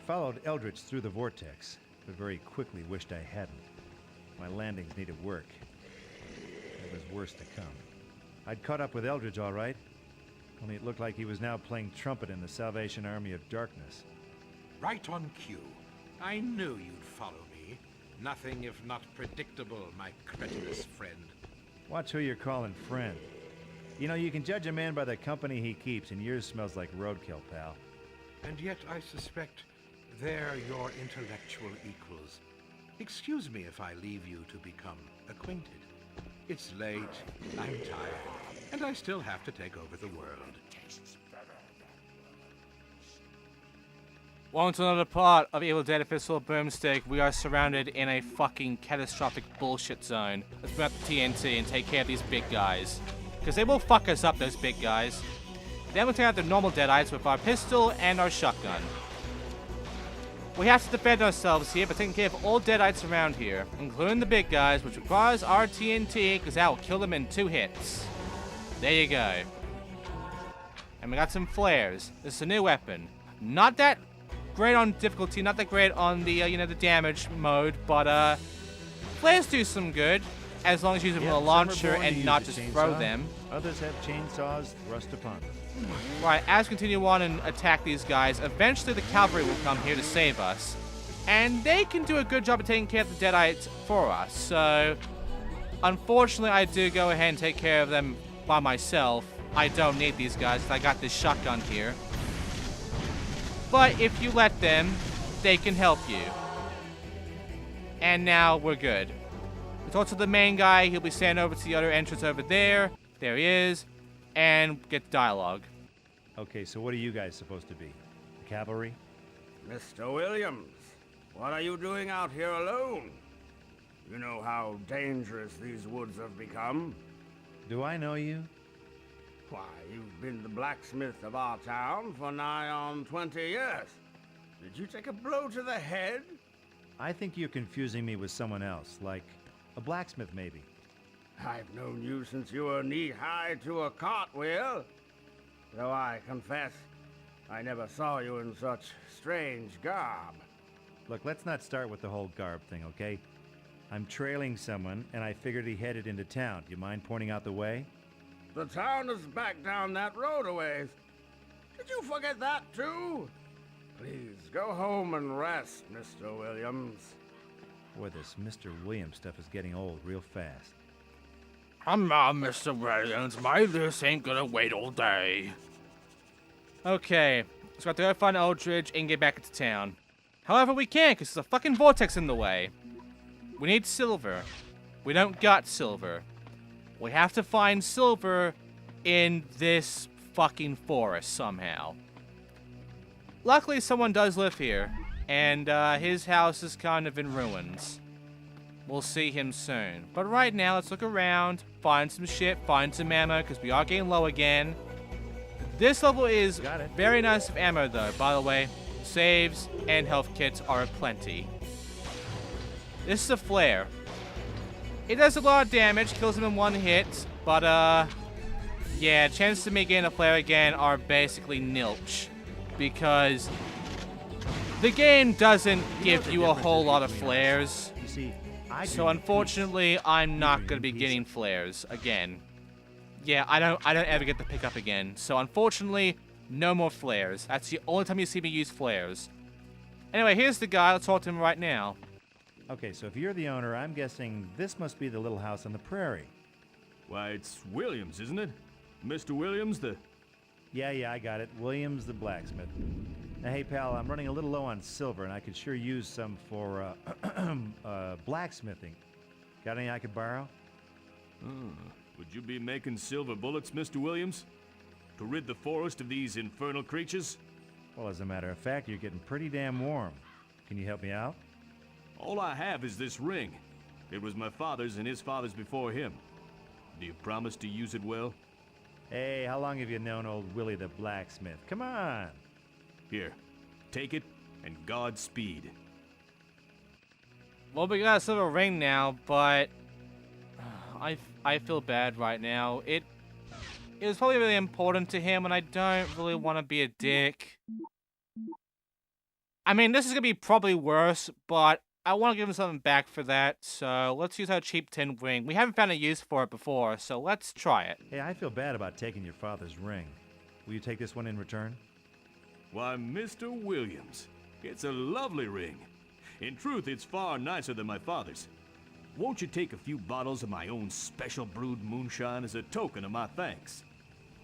followed Eldridge through the vortex, but very quickly wished I hadn't. My landings needed work. There was worse to come. I'd caught up with Eldridge all right, only it looked like he was now playing trumpet in the Salvation Army of Darkness. Right on cue. I knew you'd follow me. Nothing if not predictable, my cretinous friend. Watch who you're calling friend. You know, you can judge a man by the company he keeps, and yours smells like roadkill, pal. And yet I suspect they're your intellectual equals. Excuse me if I leave you to become acquainted. It's late, I'm tired, and I still have to take over the world. Welcome to another part of Evil Dead Fistful of Boomstick. We are surrounded in a fucking catastrophic bullshit zone. Let's bring out the TNT and take care of these big guys. Because they will fuck us up, those big guys. Then we'll take out the normal deadites with our pistol and our shotgun. We have to defend ourselves here by taking care of all deadites around here, including the big guys, which requires our TNT, because that will kill them in 2 hits. There you go. And we got some flares. This is a new weapon. Not that great on difficulty, not that great on the, the damage mode, but, flares do some good, as long as you use them with a launcher and not just throw them. Others have chainsaws thrust upon them. Right, as we continue on and attack these guys, eventually the cavalry will come here to save us. And they can do a good job of taking care of the deadites for us, so unfortunately I do go ahead and take care of them by myself. I don't need these guys, 'cause I got this shotgun here. But if you let them, they can help you. And now we're good. We talk to the main guy, he'll be standing over to the other entrance over there. There he is. And get dialogue. Okay, so what are you guys supposed to be? The cavalry? Mr. Williams, what are you doing out here alone? You know how dangerous these woods have become. Do I know you? Why, you've been the blacksmith of our town for nigh on 20 years. Did you take a blow to the head? I think you're confusing me with someone else, like a blacksmith maybe. I've known you since you were knee-high to a cartwheel. Though I confess, I never saw you in such strange garb. Look, let's not start with the whole garb thing, okay? I'm trailing someone, and I figured he headed into town. Do you mind pointing out the way? The town is back down that road a ways. Did you forget that, too? Please, go home and rest, Mr. Williams. Boy, this Mr. Williams stuff is getting old real fast. Come on, Mr. Williams. My this ain't gonna wait all day. Okay, let's go to find Eldridge and get back into town. However, we can't, because there's a fucking vortex in the way. We need silver. We don't got silver. We have to find silver in this fucking forest somehow. Luckily, someone does live here, and his house is kind of in ruins. We'll see him soon. But right now, let's look around, find some shit, find some ammo, because we are getting low again. This level is very nice with ammo, though. By the way, saves and health kits are aplenty. This is a flare. It does a lot of damage, kills him in 1 hit, but, yeah, chances of me getting a flare again are basically nilch. Because the game doesn't give you a whole lot of flares. You see, so unfortunately, I'm not gonna be getting flares again. Yeah, I don't ever get to pick up again. So unfortunately, no more flares. That's the only time you see me use flares. Anyway, here's the guy. Let's talk to him right now. Okay, so if you're the owner, I'm guessing this must be the little house on the prairie. Why, it's Williams, isn't it? Mr. Williams, the... Yeah, I got it. Williams the blacksmith. Now, hey, pal, I'm running a little low on silver, and I could sure use some for, blacksmithing. Got any I could borrow? Would you be making silver bullets, Mr. Williams? To rid the forest of these infernal creatures? Well, as a matter of fact, you're getting pretty damn warm. Can you help me out? All I have is this ring. It was my father's and his father's before him. Do you promise to use it well? Hey, how long have you known old Willie the blacksmith? Come on! Here, take it, and Godspeed. Well, we got a silver ring now, but I feel bad right now. It was probably really important to him, and I don't really want to be a dick. I mean, this is gonna be probably worse, but I want to give him something back for that, so let's use our cheap tin ring. We haven't found a use for it before, so let's try it. Hey, I feel bad about taking your father's ring. Will you take this one in return? Why, Mr. Williams, it's a lovely ring. In truth, it's far nicer than my father's. Won't you take a few bottles of my own special brewed moonshine as a token of my thanks?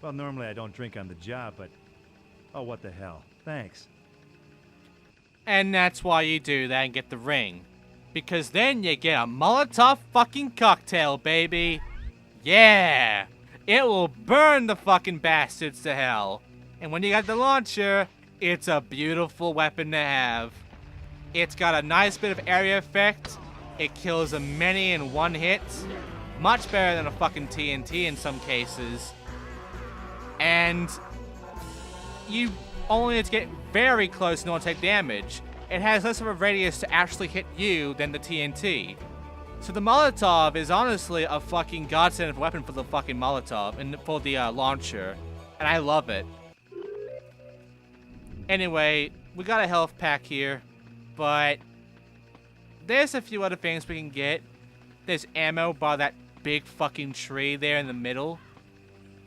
Well, normally I don't drink on the job, but... Oh, what the hell. Thanks. And that's why you do that and get the ring. Because then you get a Molotov fucking cocktail, baby. Yeah! It will burn the fucking bastards to hell. And when you got the launcher, it's a beautiful weapon to have. It's got a nice bit of area effect. It kills a many in one hit. Much better than a fucking TNT in some cases. And you only need to get very close in order to take damage. It has less of a radius to actually hit you than the TNT. So the Molotov is honestly a fucking godsend weapon for the fucking Molotov and for the launcher. And I love it. Anyway, we got a health pack here, but there's a few other things we can get. There's ammo by that big fucking tree there in the middle.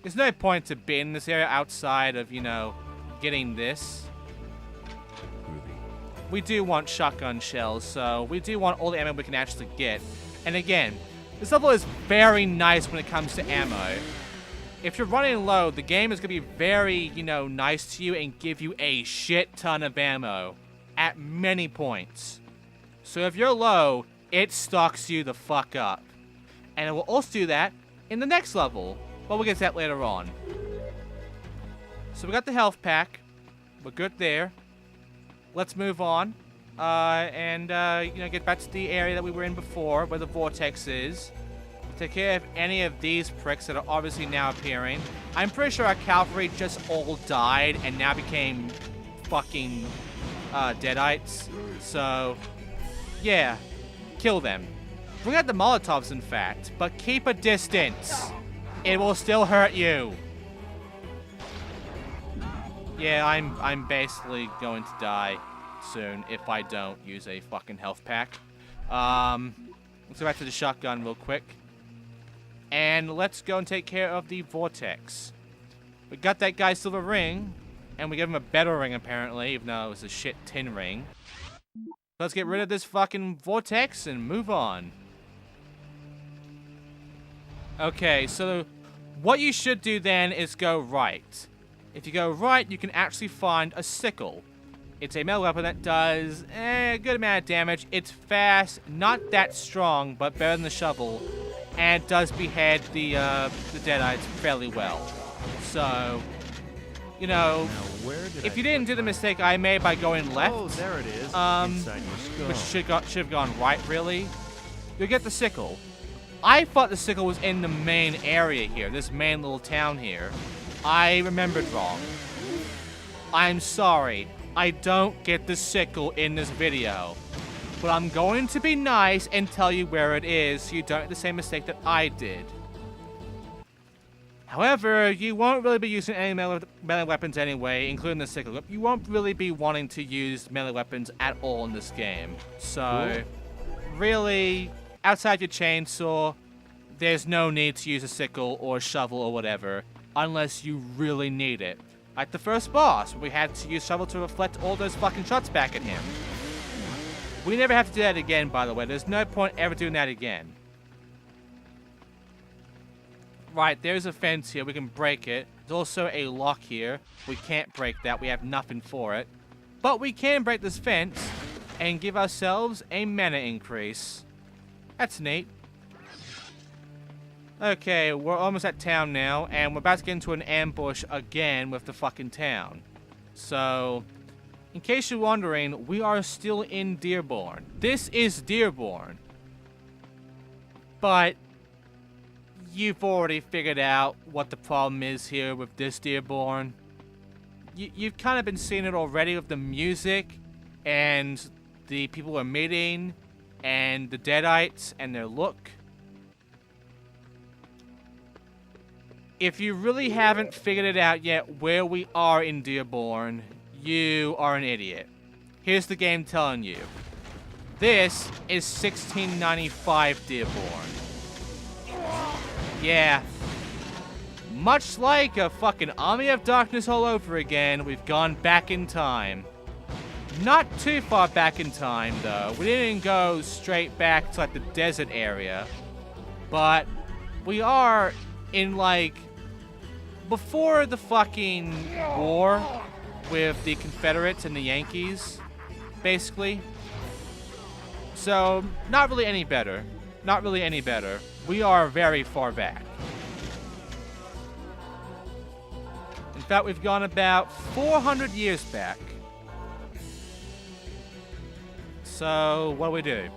There's no point to being in this area outside of, you know, getting this. We do want shotgun shells, so we do want all the ammo we can actually get. And again, this level is very nice when it comes to ammo. If you're running low, the game is going to be very, you know, nice to you and give you a shit ton of ammo at many points. So if you're low, it stocks you the fuck up. And it will also do that in the next level, but we'll get to that later on. So we got the health pack. We're good there. Let's move on and you know, get back to the area that we were in before, where the vortex is. Take care of any of these pricks that are obviously now appearing. I'm pretty sure our cavalry just all died and now became fucking deadites. So, yeah, kill them. Bring out the Molotovs, in fact, but keep a distance. It will still hurt you. Yeah, I'm basically going to die soon if I don't use a fucking health pack. Let's go back to the shotgun real quick. And let's go and take care of the vortex. We got that guy silver ring, and we gave him a better ring apparently, even though it was a shit tin ring. Let's get rid of this fucking vortex and move on. Okay, so what you should do then is go right. If you go right, you can actually find a sickle. It's a metal weapon that does a good amount of damage. It's fast, not that strong, but better than the shovel, and it does behead the deadites fairly well. So, you know, if you didn't do the mistake I made by going left, Oh, there it is. Inside your skull. which should have gone right, really, you'll get the sickle. I thought the sickle was in the main area here, this main little town here. I remembered wrong. I'm sorry. I don't get the sickle in this video. But I'm going to be nice and tell you where it is so you don't make the same mistake that I did. However, you won't really be using any melee weapons anyway, including the sickle. You won't really be wanting to use melee weapons at all in this game. So, really, outside your chainsaw, there's no need to use a sickle or a shovel or whatever, unless you really need it. Like the first boss, we had to use shovel to reflect all those fucking shots back at him. We never have to do that again, by the way. There's no point ever doing that again. Right, there's a fence here. We can break it. There's also a lock here. We can't break that. We have nothing for it. But we can break this fence and give ourselves a mana increase. That's neat. Okay, we're almost at town now, and we're about to get into an ambush again with the fucking town. So, in case you're wondering, we are still in Dearborn. This is Dearborn. But you've already figured out what the problem is here with this Dearborn. You've kind of been seeing it already with the music and the people we're meeting and the deadites and their look. If you really haven't figured it out yet where we are in Dearborn, you are an idiot. here's the game telling you. This is 1695 Dearborn. Yeah. Much like a fucking Army of Darkness all over again, we've gone back in time. Not too far back in time, though. We didn't go straight back to, like, the desert area. But we are in, like, before the fucking war with the Confederates and the Yankees, basically. So, not really any better. Not really any better. We are very far back. In fact, we've gone about 400 years back. So, what do we do?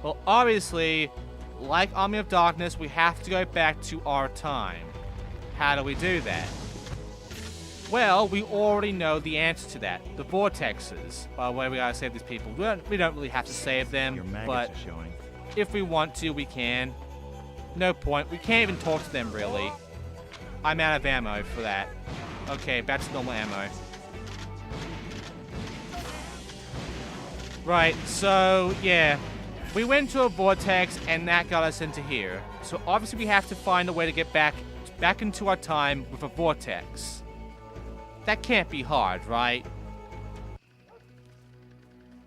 Well, obviously, like Army of Darkness, we have to go back to our time. How do we do that? Well, we already know the answer to that. The vortexes. By the way, we gotta save these people. We don't really have to save them, Your maggots but are showing. if we want to, we can. No point. We can't even talk to them, really. I'm out of ammo for that. Okay, back to normal ammo. Right, so, yeah. We went to a vortex, and that got us into here. So, obviously, we have to find a way to get back into our time with a vortex. That can't be hard, right?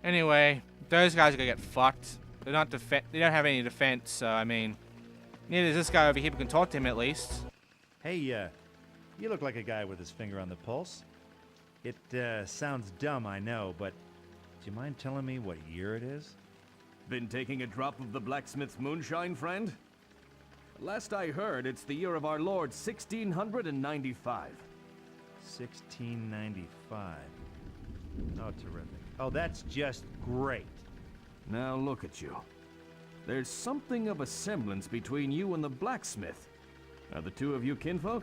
Anyway, those guys are gonna get fucked. They don't have any defense, so, I mean... Neither does this guy over here, we can talk to him at least. Hey, you look like a guy with his finger on the pulse. It, sounds dumb, I know, but do you mind telling me what year it is? Been taking a drop of the blacksmith's moonshine, friend? Last I heard, it's the year of our Lord 1695. 1695. Oh, terrific. Oh, that's just great. Now look at you. There's something of a semblance between you and the blacksmith. Are the two of you kinfolk?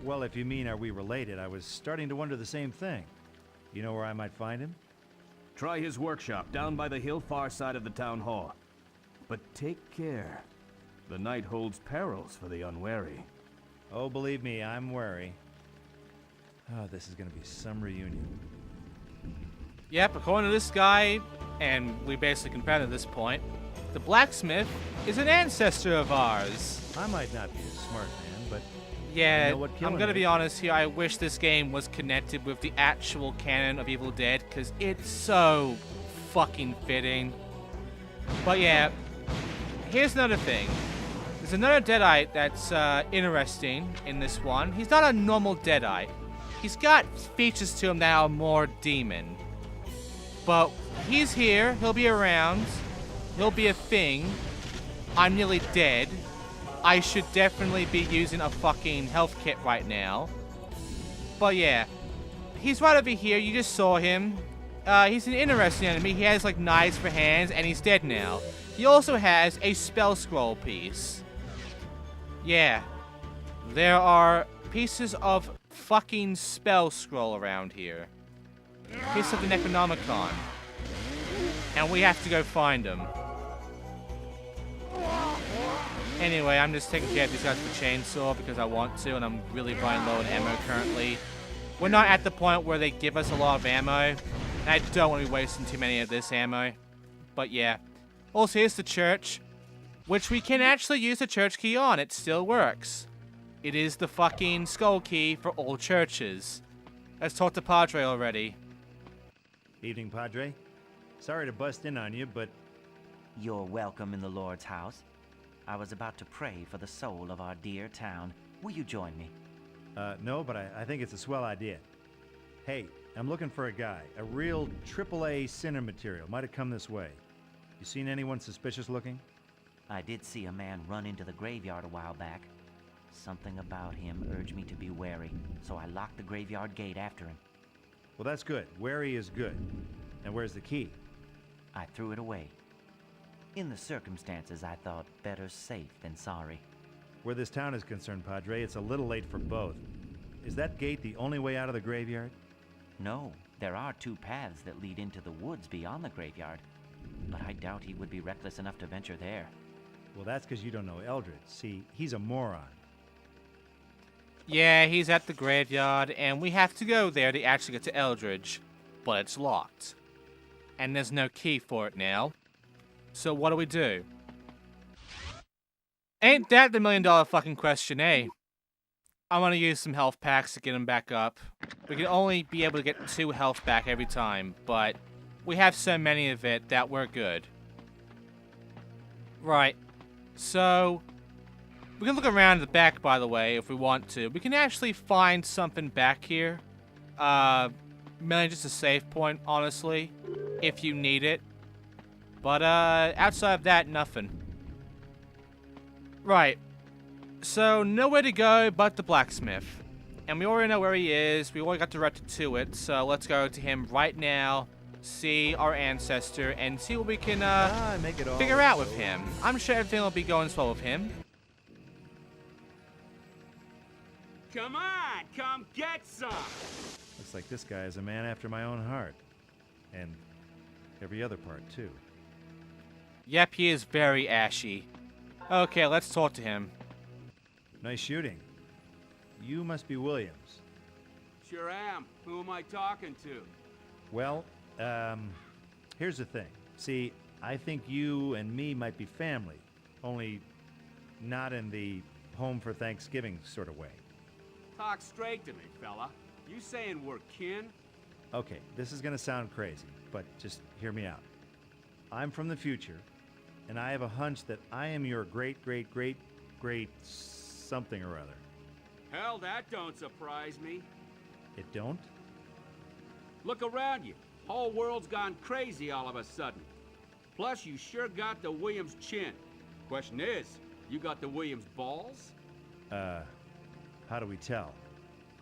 Well, if you mean are we related, I was starting to wonder the same thing. You know where I might find him? Try his workshop down by the hill far side of the town hall. But take care. The night holds perils for the unwary. Oh, believe me, I'm wary. Oh, this is gonna be some reunion. Yep, according to this guy, and we basically confirmed at this point, the blacksmith is an ancestor of ours. I might not be a smart man, but Yeah, I know what I'm killing gonna is. be honest here, I wish this game was connected with the actual canon of Evil Dead, because it's so fucking fitting. But yeah, here's another thing. There's another deadite that's interesting in this one. He's not a normal deadite. He's got features to him that are more demon. But he's here, he'll be around, he'll be a thing. I'm nearly dead. I should definitely be using a fucking health kit right now. But yeah, he's right over here, you just saw him. He's an interesting enemy, he has like knives for hands, and he's dead now. He also has a spell scroll piece. Yeah, there are pieces of fucking spell scroll around here. Piece of the Necronomicon. And we have to go find them. Anyway, I'm just taking care of these guys with a chainsaw because I want to, and I'm really running low on ammo currently. We're not at the point where they give us a lot of ammo, and I don't want to be wasting too many of this ammo. But yeah. Also, here's the church, which we can actually use the church key on. It still works. It is the fucking skull key for all churches. Let's talk to Padre already. Evening, Padre. Sorry to bust in on you, but You're welcome in the Lord's house. I was about to pray for the soul of our dear town. Will you join me? no, but I think it's a swell idea. Hey, I'm looking for a guy, a real AAA sinner material. Might have come this way. You seen anyone suspicious looking? I did see a man run into the graveyard a while back. Something about him urged me to be wary, so I locked the graveyard gate after him. Well, that's good. Wary is good. Now, where's the key? I threw it away. In the circumstances, I thought better safe than sorry. Where this town is concerned, Padre, it's a little late for both. Is that gate the only way out of the graveyard? No, there are two paths that lead into the woods beyond the graveyard, but I doubt he would be reckless enough to venture there. Well, that's because you don't know Eldridge. See, he's a moron. Yeah, he's at the graveyard, and we have to go there to actually get to Eldridge, but it's locked. And there's no key for it now. So what do? Ain't that the $1,000,000 fucking question, eh? I want to use some health packs to get them back up. We can only be able to get 2 health back every time, but we have so many of it that we're good. Right. So, we can look around the back, by the way, if we want to. We can actually find something back here. Mainly just a save point, honestly, if you need it. But, outside of that, nothing. Right. So, nowhere to go but the blacksmith. And we already know where he is. We already got directed to it. So, let's go to him right now, see our ancestor, and see what we can, figure out with him. I'm sure everything will be going swell with him. Come on, come get some! Looks like this guy is a man after my own heart. And every other part, too. Yep, he is very ashy. Okay, let's talk to him. Nice shooting. You must be Williams. Sure am. Who am I talking to? Well, here's the thing. See, I think you and me might be family. Only not in the home for Thanksgiving sort of way. Talk straight to me, fella. You saying we're kin? Okay, this is gonna sound crazy, but just hear me out. I'm from the future, and I have a hunch that I am your great something or other. Hell, that don't surprise me. It don't? Look around you. Whole world's gone crazy all of a sudden. Plus, you sure got the Williams chin. Question is, you got the Williams balls? How do we tell?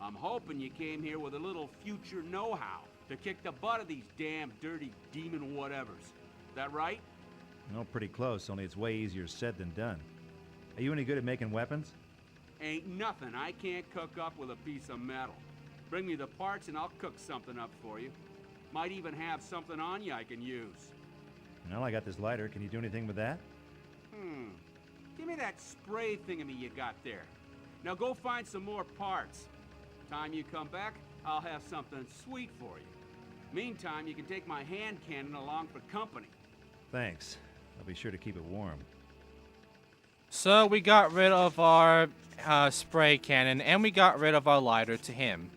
I'm hoping you came here with a little future know-how to kick the butt of these damn dirty demon whatevers. That right? No, pretty close, only it's way easier said than done. Are you any good at making weapons? Ain't nothing I can't cook up with a piece of metal. Bring me the parts and I'll cook something up for you. Might even have something on you I can use. Well, I got this lighter. Can you do anything with that? Give me that spray thingamy you got there. Now go find some more parts. Time you come back, I'll have something sweet for you. Meantime, you can take my hand cannon along for company. Thanks. I'll be sure to keep it warm. So we got rid of our spray cannon, and we got rid of our lighter to him.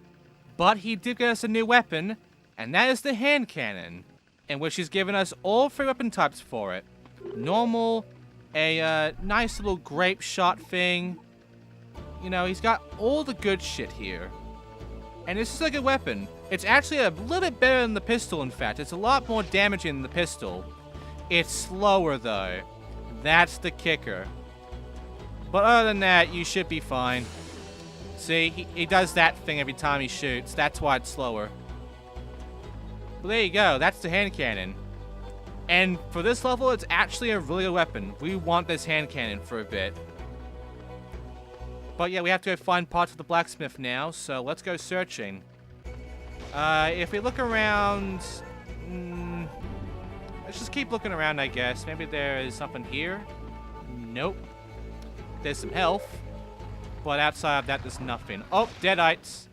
But he did get us a new weapon, and that is the hand cannon, in which he's given us all 3 weapon types for it. Normal, a nice little grape shot thing. You know, he's got all the good shit here. And this is a good weapon. It's actually a little bit better than the pistol, in fact. It's a lot more damaging than the pistol. It's slower, though. That's the kicker. But other than that, you should be fine. See, he does that thing every time he shoots. That's why it's slower. But there you go. That's the hand cannon. And for this level, it's actually a really good weapon. We want this hand cannon for a bit. But yeah, we have to go find parts of the blacksmith now, so let's go searching. If we look around... let's just keep looking around, I guess. Maybe there is something here? Nope. There's some health. But outside of that, there's nothing. Oh, deadites.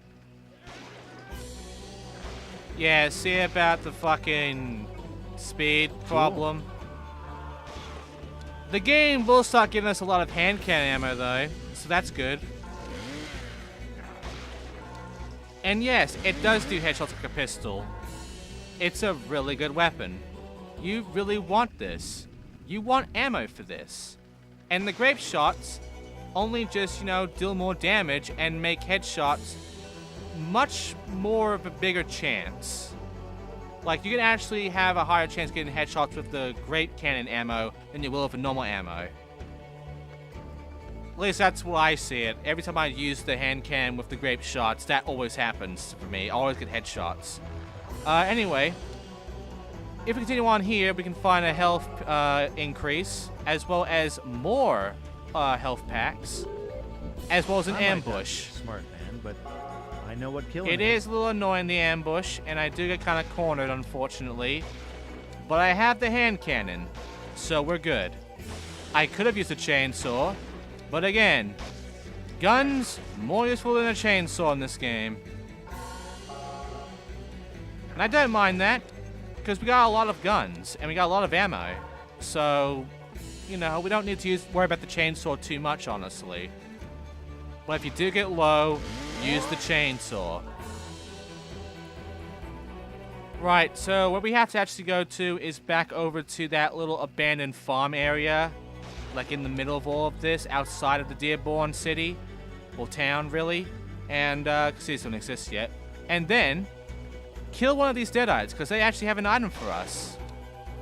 Yeah, see about the fucking speed problem? The game will start giving us a lot of hand cannon ammo, though. So that's good. And yes, it does do headshots like a pistol. It's a really good weapon. You really want this. You want ammo for this. And the grape shots only just, you know, deal more damage and make headshots much more of a bigger chance. Like, you can actually have a higher chance of getting headshots with the grape cannon ammo than you will with the normal ammo. At least that's what I see it. Every time I use the hand cannon with the grape shots, that always happens for me. I always get headshots. Anyway, if we continue on here, we can find a health increase, as well as more health packs, as well as an ambush. Smart man, but I know what killing It is a little annoying, the ambush, and I do get kind of cornered, unfortunately. But I have the hand cannon, so we're good. I could have used a chainsaw, but again, guns more useful than a chainsaw in this game. And I don't mind that. because we got a lot of guns and we got a lot of ammo. So, you know, we don't need to worry about the chainsaw too much, honestly. But if you do get low, use the chainsaw. Right, so what we have to actually go to is back over to that little abandoned farm area. Like in the middle of all of this, outside of the Dearborn city. Or town, really. And, because these don't exist yet. And then, kill one of these deadites, because they actually have an item for us.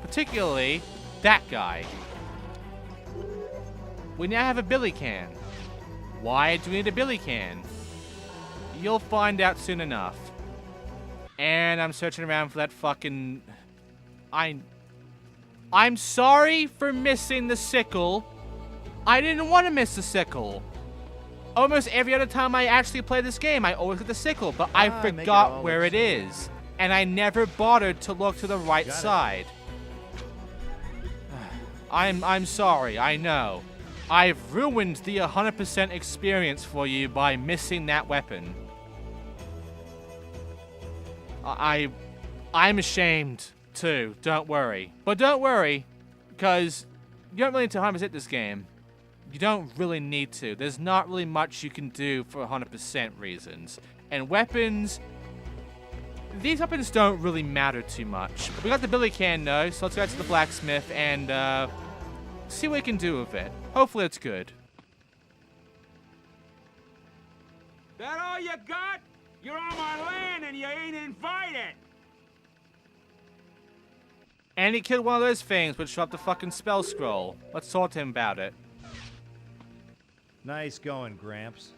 Particularly, that guy. We now have a billy can. Why do we need a billy can? You'll find out soon enough. And I'm searching around for that fucking... I'm sorry for missing the sickle. I didn't want to miss the sickle. Almost every other time I actually play this game, I always get the sickle, but I forgot where it is. And I never bothered to look to the right side. I'm sorry, I know. I've ruined the 100% experience for you by missing that weapon. I'm ashamed too, don't worry. But don't worry, because you don't really need to 100% this game. You don't really need to. There's not really much you can do for 100% reasons. And weapons, these weapons don't really matter too much. But we got the billy can though, so let's go to the blacksmith and see what we can do with it. Hopefully it's good. That all you got? You're on my land and you ain't invited! And he killed one of those things which dropped the fucking spell scroll. Let's talk to him about it. Nice going, Gramps.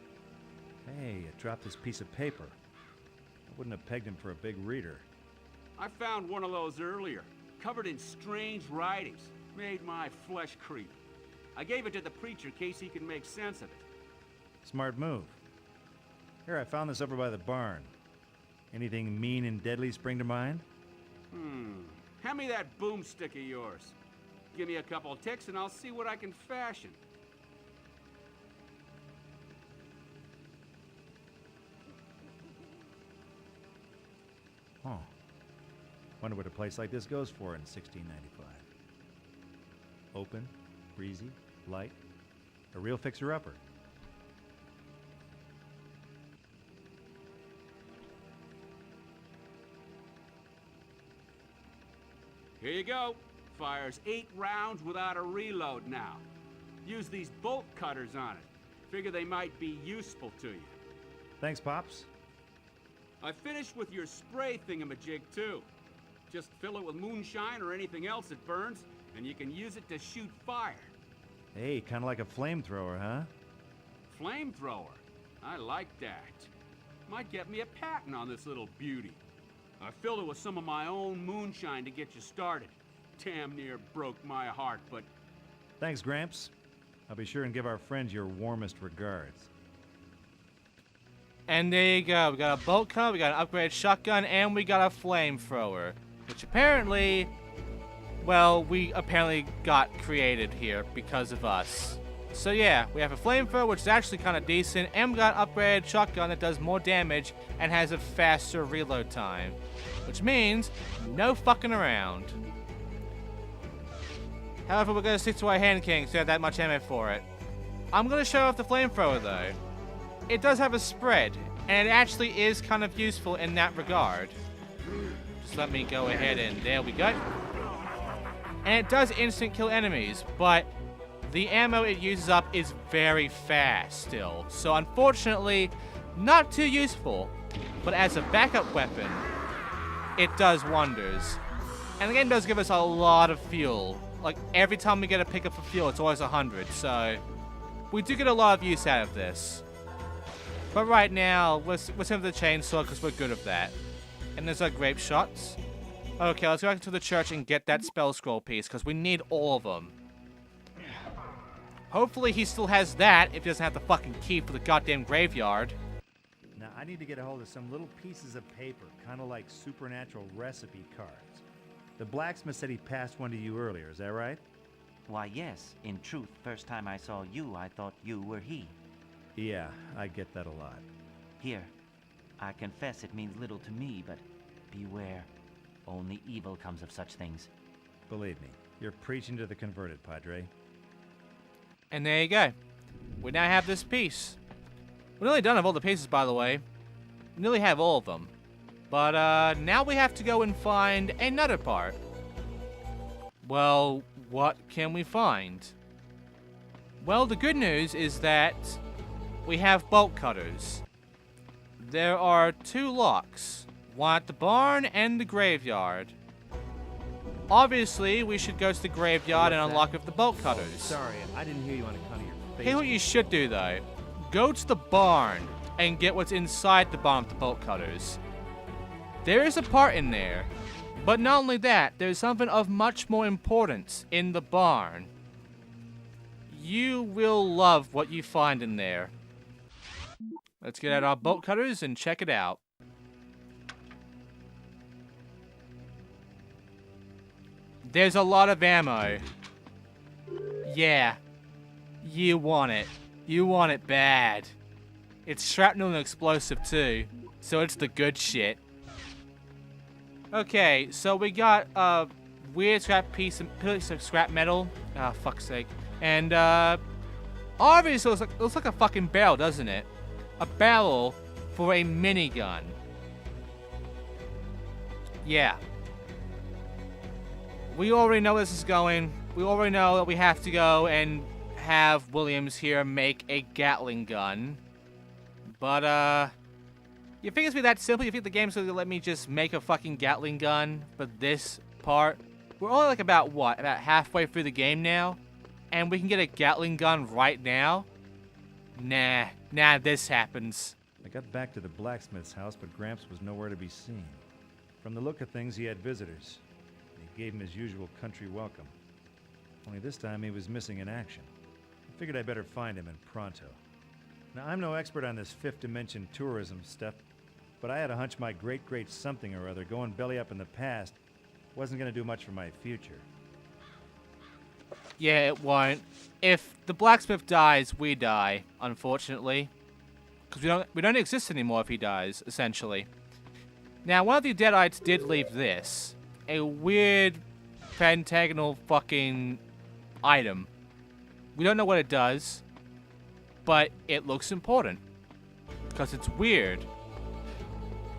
Hey, I dropped this piece of paper. I wouldn't have pegged him for a big reader. I found one of those earlier, covered in strange writings. Made my flesh creep. I gave it to the preacher in case he can make sense of it. Smart move. Here, I found this over by the barn. Anything mean and deadly spring to mind? Hand me that boomstick of yours. Give me a couple of ticks and I'll see what I can fashion. Huh. Wonder what a place like this goes for in 1695. Open, breezy, light. A real fixer-upper. Here you go. Fires 8 rounds without a reload now. Use these bolt cutters on it. Figure they might be useful to you. Thanks, Pops. I finished with your spray thingamajig too. Just fill it with moonshine or anything else that burns, and you can use it to shoot fire. Hey, kind of like a flamethrower, huh? Flamethrower? I like that. Might get me a patent on this little beauty. I filled it with some of my own moonshine to get you started. Damn near broke my heart, but... Thanks, Gramps. I'll be sure and give our friends your warmest regards. And there you go. We got a bolt cutter, we got an upgraded shotgun, and we got a flamethrower. Which apparently... Well, we apparently got created here because of us. So yeah, we have a flamethrower, which is actually kind of decent, and we got an upgraded shotgun that does more damage and has a faster reload time. Which means, no fucking around. However, we're going to stick to our hand king, so we have that much ammo for it. I'm going to show off the flamethrower though. It does have a spread, and it actually is kind of useful in that regard. Just let me go ahead and there we go. And it does instant kill enemies, but the ammo it uses up is very fast still. So unfortunately, not too useful. But as a backup weapon, it does wonders. And the game does give us a lot of fuel. Like every time we get a pickup for fuel, it's always 100. So we do get a lot of use out of this. But right now, we're sending the chainsaw because we're good at that. And there's our grape shots. Okay, let's go back to the church and get that spell scroll piece, because we need all of them. Hopefully he still has that, if he doesn't have the fucking key for the goddamn graveyard. Now, I need to get a hold of some little pieces of paper, kind of like supernatural recipe cards. The blacksmith said he passed one to you earlier, is that right? Why, yes. In truth, first time I saw you, I thought you were he. Yeah, I get that a lot. Here, I confess it means little to me, but beware. Only evil comes of such things. Believe me, you're preaching to the converted, Padre. And there you go. We now have this piece. We're nearly done with all the pieces, by the way. We nearly have all of them. But now we have to go and find another part. Well, what can we find? Well, the good news is that we have bolt cutters. There are 2 locks. One at the barn and the graveyard. Obviously, we should go to the graveyard and unlock with the bolt cutters. Sorry, I didn't hear you on account of your face. Here's what you should do, though. Go to the barn and get what's inside the barn with the bolt cutters. There is a part in there. But not only that, there's something of much more importance in the barn. You will love what you find in there. Let's get out our bolt cutters and check it out. There's a lot of ammo. Yeah. You want it. You want it bad. It's shrapnel and explosive too, so it's the good shit. Okay, so we got a weird piece of scrap metal. Ah, fuck's sake. And obviously it looks like a fucking barrel, doesn't it? A barrel for a minigun. Yeah. We already know where this is going. We already know that we have to go and have Williams here make a Gatling gun. But, you think it's gonna be that simple? You think the game's gonna let me just make a fucking Gatling gun for this part? We're only like about, what, about halfway through the game now? And we can get a Gatling gun right now? Nah, this happens. I got back to the blacksmith's house, but Gramps was nowhere to be seen. From the look of things, he had visitors. He gave him his usual country welcome. Only this time he was missing in action. I figured I'd better find him, and pronto. Now, I'm no expert on this fifth dimension tourism stuff, but I had a hunch my great something or other going belly up in the past wasn't going to do much for my future. Yeah, it won't. If the blacksmith dies, we die, unfortunately. Because we don't exist anymore if he dies, essentially. Now, one of the deadites did leave this. A weird pentagonal fucking item. We don't know what it does, but it looks important. Because it's weird.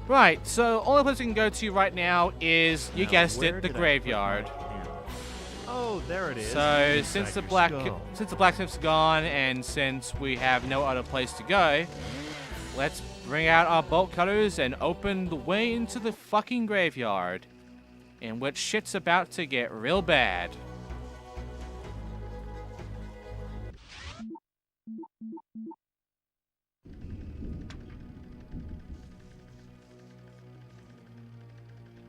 Right, so only place we can go to right now is, you guessed it, the graveyard. Oh, there it is. So since the blacksmith's gone and since we have no other place to go, let's bring out our bolt cutters and open the way into the fucking graveyard, in which shit's about to get real bad.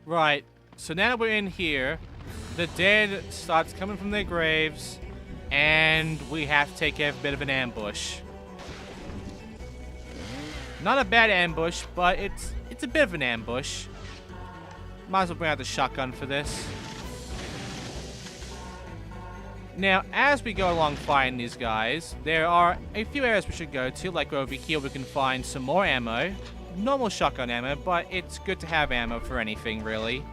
Right, so now that we're in here, the dead starts coming from their graves, and we have to take care of a bit of an ambush. Not a bad ambush, but it's a bit of an ambush. Might as well bring out the shotgun for this. Now, as we go along fighting these guys, there are a few areas we should go to, like over here we can find some more ammo. Normal shotgun ammo, but it's good to have ammo for anything, really.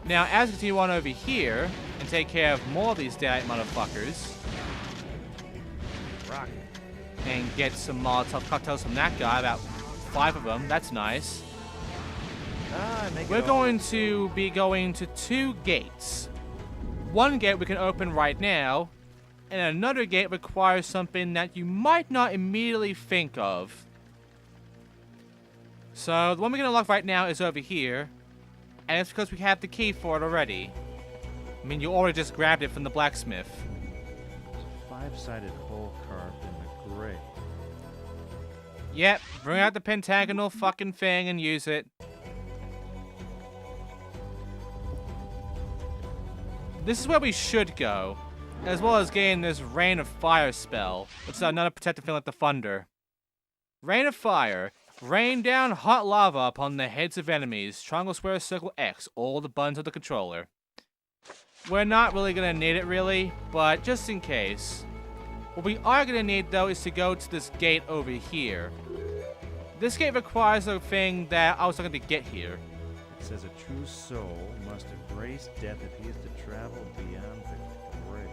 Now, as we continue on over here, and take care of more of these deadite motherfuckers, and get some Molotov cocktails from that guy, about 5 of them, that's nice. We're going to be going to 2 gates. One gate we can open right now, and another gate requires something that you might not immediately think of. So, the one we're going to unlock right now is over here, and it's because we have the key for it already. I mean, you already just grabbed it from the blacksmith. There's a 5-sided hole carved in the grave. Yep, bring out the pentagonal fucking thing and use it. This is where we should go, as well as gain this Rain of Fire spell. It's another protective thing like the thunder. Rain of Fire. Rain down hot lava upon the heads of enemies. Triangle, square, circle, X. All the buttons of the controller. We're not really going to need it, really, but just in case. What we are going to need, though, is to go to this gate over here. This gate requires a thing that I was looking to get here. It says a true soul must embrace death if he is to travel beyond the grave.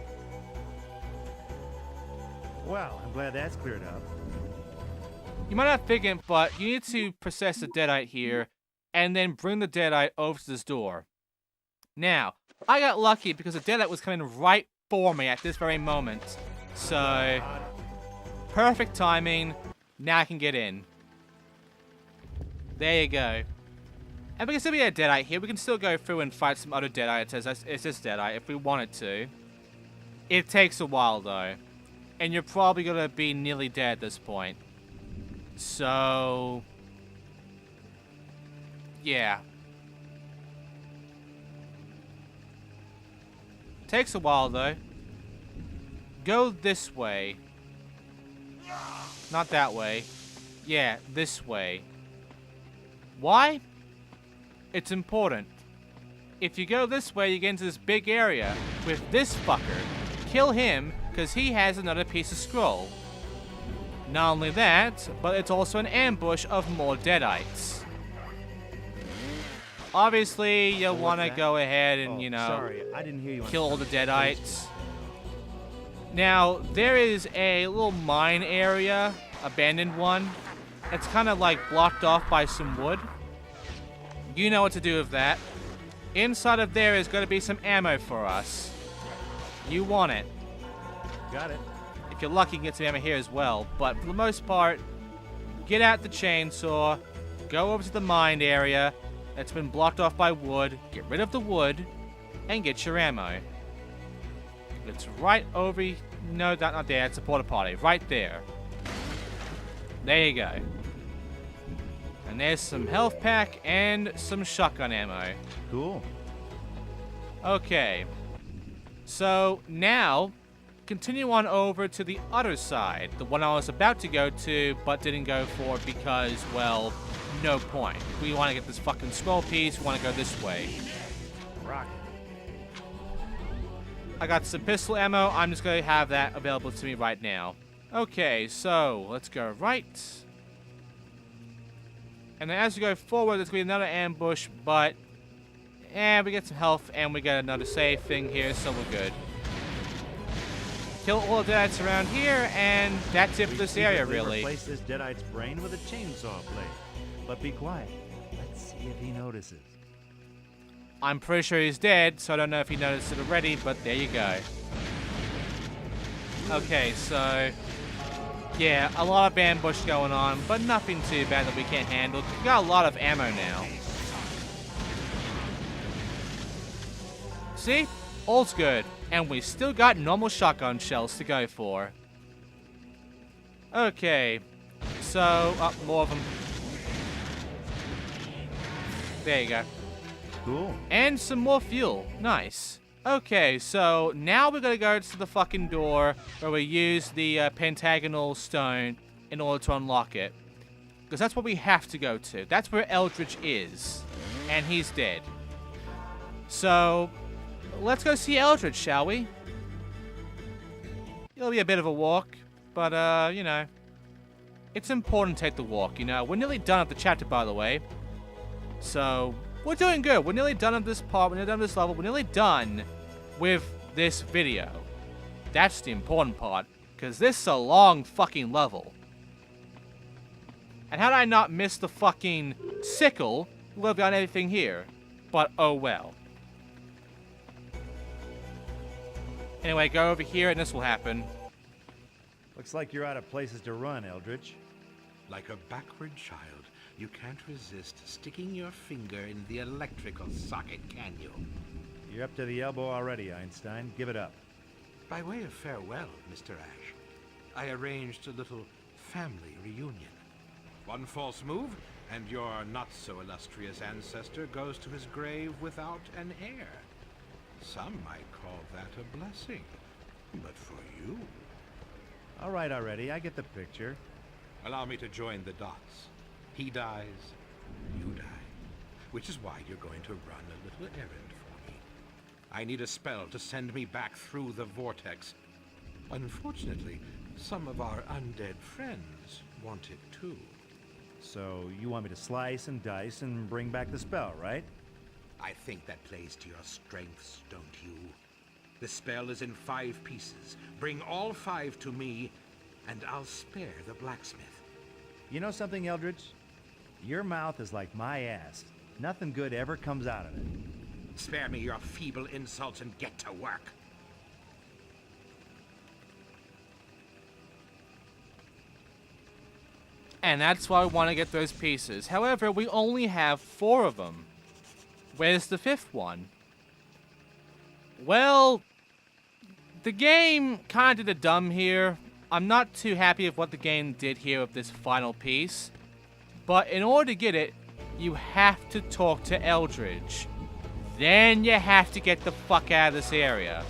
Well, I'm glad that's cleared up. You might not think it, but you need to possess the deadite here, and then bring the deadite over to this door. Now, I got lucky because the deadite was coming right for me at this very moment. So, perfect timing. Now I can get in. There you go. And we can still be a deadite here. We can still go through and fight some other deadites as this deadite if we wanted to. It takes a while though. And you're probably going to be nearly dead at this point. So... yeah. Takes a while though. Go this way. Not that way. Yeah, this way. Why? It's important. If you go this way, you get into this big area with this fucker. Kill him, because he has another piece of scroll. Not only that, but it's also an ambush of more deadites. Obviously, you'll want to go ahead and, you know, sorry, I didn't hear you. kill all the deadites. Now, there is a little mine area, abandoned one. It's kind of like blocked off by some wood. You know what to do with that. Inside of there is going to be some ammo for us. You want it. Got it. If you're lucky, you can get some ammo here as well. But for the most part, get out the chainsaw, go over to the mine area that's been blocked off by wood, get rid of the wood, and get your ammo. It's right over... no, not there. It's a porta potty. Right there. There you go. And there's some health pack and some shotgun ammo. Cool. Okay. So, now, continue on over to the other side. The one I was about to go to, but didn't go for because, well, no point. We want to get this fucking scroll piece. We want to go this way. Rock. I got some pistol ammo. I'm just going to have that available to me right now. Okay, so let's go right. And then as we go forward, there's going to be another ambush, but... and we get some health, and we get another save thing here, so we're good. Kill all the deadites around here, and that's it for this area, really. Replace this deadite's brain with a chainsaw blade. But be quiet. Let's see if he notices. I'm pretty sure he's dead, so I don't know if he noticed it already, but there you go. Okay, so... yeah, a lot of ambush going on, but nothing too bad that we can't handle. We got a lot of ammo now. See? All's good. And we still got normal shotgun shells to go for. Okay. So, more of them. There you go. Cool. And some more fuel. Nice. Okay, so now we're going to go to the fucking door where we use the pentagonal stone in order to unlock it. Because that's what we have to go to. That's where Eldridge is. And he's dead. So, let's go see Eldridge, shall we? It'll be a bit of a walk, but, you know, it's important to take the walk, you know. We're nearly done with the chapter, by the way. So, we're doing good. We're nearly done with this part. We're nearly done with this level. We're nearly done with this video. That's the important part, because this is a long fucking level. And how did I not miss the fucking sickle? We would have got everything here. But, oh well. Anyway, go over here and this will happen. Looks like you're out of places to run, Eldridge. Like a backward child, you can't resist sticking your finger in the electrical socket, can you? You're up to the elbow already, Einstein. Give it up. By way of farewell, Mr. Ash, I arranged a little family reunion. One false move, and your not-so-illustrious ancestor goes to his grave without an heir. Some might call that a blessing, but for you... All right already, I get the picture. Allow me to join the dots. He dies, you die. Which is why you're going to run a little errand for me. I need a spell to send me back through the vortex. Unfortunately, some of our undead friends want it too. So you want me to slice and dice and bring back the spell, right? I think that plays to your strengths, don't you? The spell is in 5 pieces. Bring all 5 to me, and I'll spare the blacksmith. You know something, Eldridge? Your mouth is like my ass. Nothing good ever comes out of it. Spare me your feeble insults and get to work. And that's why we want to get those pieces. However, we only have 4 of them. Where's the 5th one? Well, the game kind of did a dumb here. I'm not too happy with what the game did here with this final piece. But in order to get it, you have to talk to Eldridge. Then you have to get the fuck out of this area.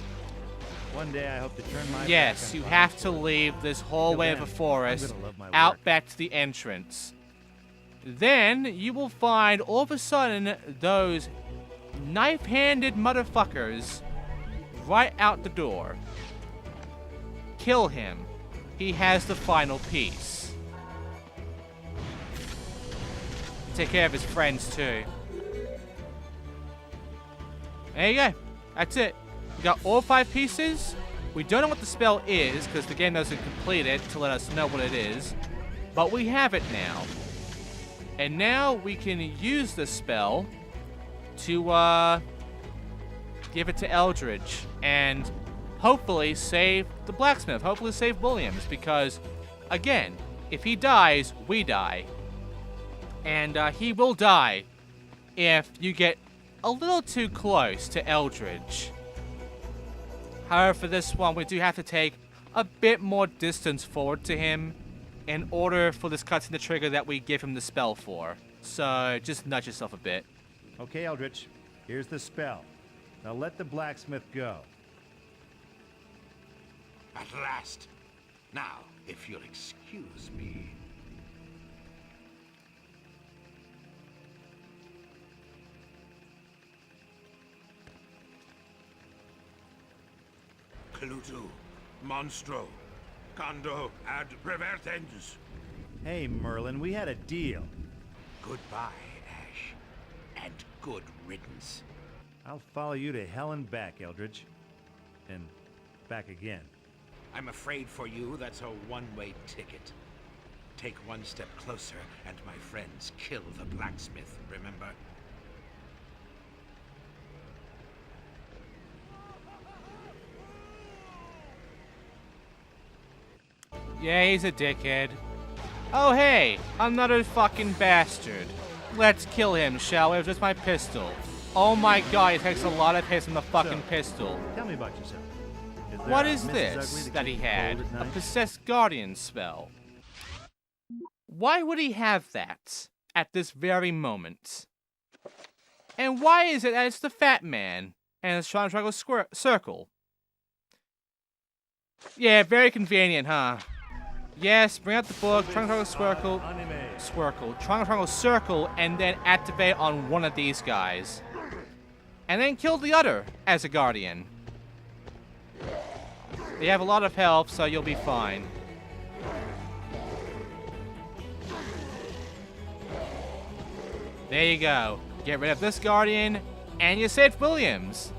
One day I hope to turn my Yes, back on you fire. have to leave this hallway of a then, forest I'm gonna love my out work. back to the entrance. Then you will find all of a sudden those knife-handed motherfuckers right out the door. Kill him. He has the final piece. Take care of his friends too. There you go. That's it. We got all 5 pieces. We don't know what the spell is because the game doesn't complete it to let us know what it is. But we have it now. And now we can use the spell to give it to Eldridge and hopefully save the blacksmith. Hopefully save Williams because, again, if he dies, we die. And he will die if you get a little too close to Eldridge. However, for this one, we do have to take a bit more distance forward to him in order for this cutscene to trigger that we give him the spell for. So, just nudge yourself a bit. Okay, Eldridge, here's the spell. Now let the blacksmith go. At last. Now, if you'll excuse me. Clutu, monstro, condo ad revertens. Hey, Merlin, we had a deal. Goodbye, Ash, and good riddance. I'll follow you to hell and back, Eldridge. And back again. I'm afraid for you that's a one-way ticket. Take one step closer, and my friends kill the blacksmith, remember? Yeah, he's a dickhead. Oh, hey, another fucking bastard. Let's kill him, shall we, with just my pistol. Oh my god, it takes a lot of hits from the fucking pistol. Tell me about yourself. Is there What a is Mrs. this Ugly to that keep he you had? cold at A night? possessed guardian spell. Why would he have that at this very moment? And why is it that it's the fat man and it's trying to triangle circle? Yeah, very convenient, huh? Yes, bring out the book, triangle circle, triangle circle, and then activate on one of these guys. And then kill the other as a guardian. They have a lot of health, so you'll be fine. There you go. Get rid of this guardian, and you saved Williams.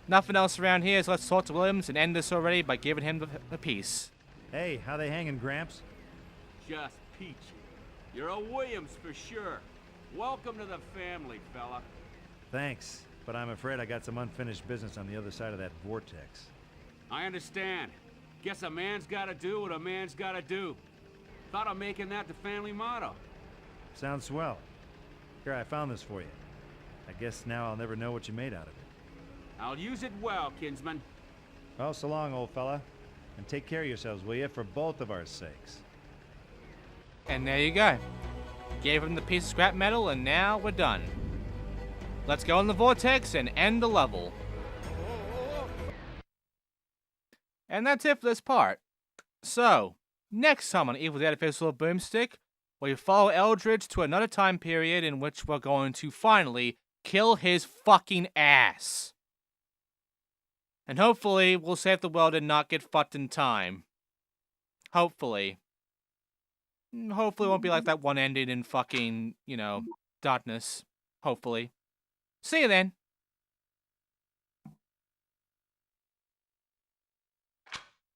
Nothing else around here, so let's talk to Williams and end this already by giving him the piece. Hey, how they hanging, Gramps? Just peachy. You're a Williams for sure. Welcome to the family, fella. Thanks, but I'm afraid I got some unfinished business on the other side of that vortex. I understand. Guess a man's gotta do what a man's gotta do. Thought of making that the family motto. Sounds swell. Here, I found this for you. I guess now I'll never know what you made out of it. I'll use it well, kinsman. Well, so long, old fella. And take care of yourselves, will you, for both of our sakes. And there you go. Gave him the piece of scrap metal, and now we're done. Let's go in the vortex and end the level. And that's it for this part. So, next time on Evil Dead Fistful of Boomstick, we follow Eldridge to another time period in which we're going to finally kill his fucking ass. And hopefully, we'll save the world and not get fucked in time. Hopefully. Hopefully it won't be like that one ending in fucking, you know, darkness. Hopefully. See you then.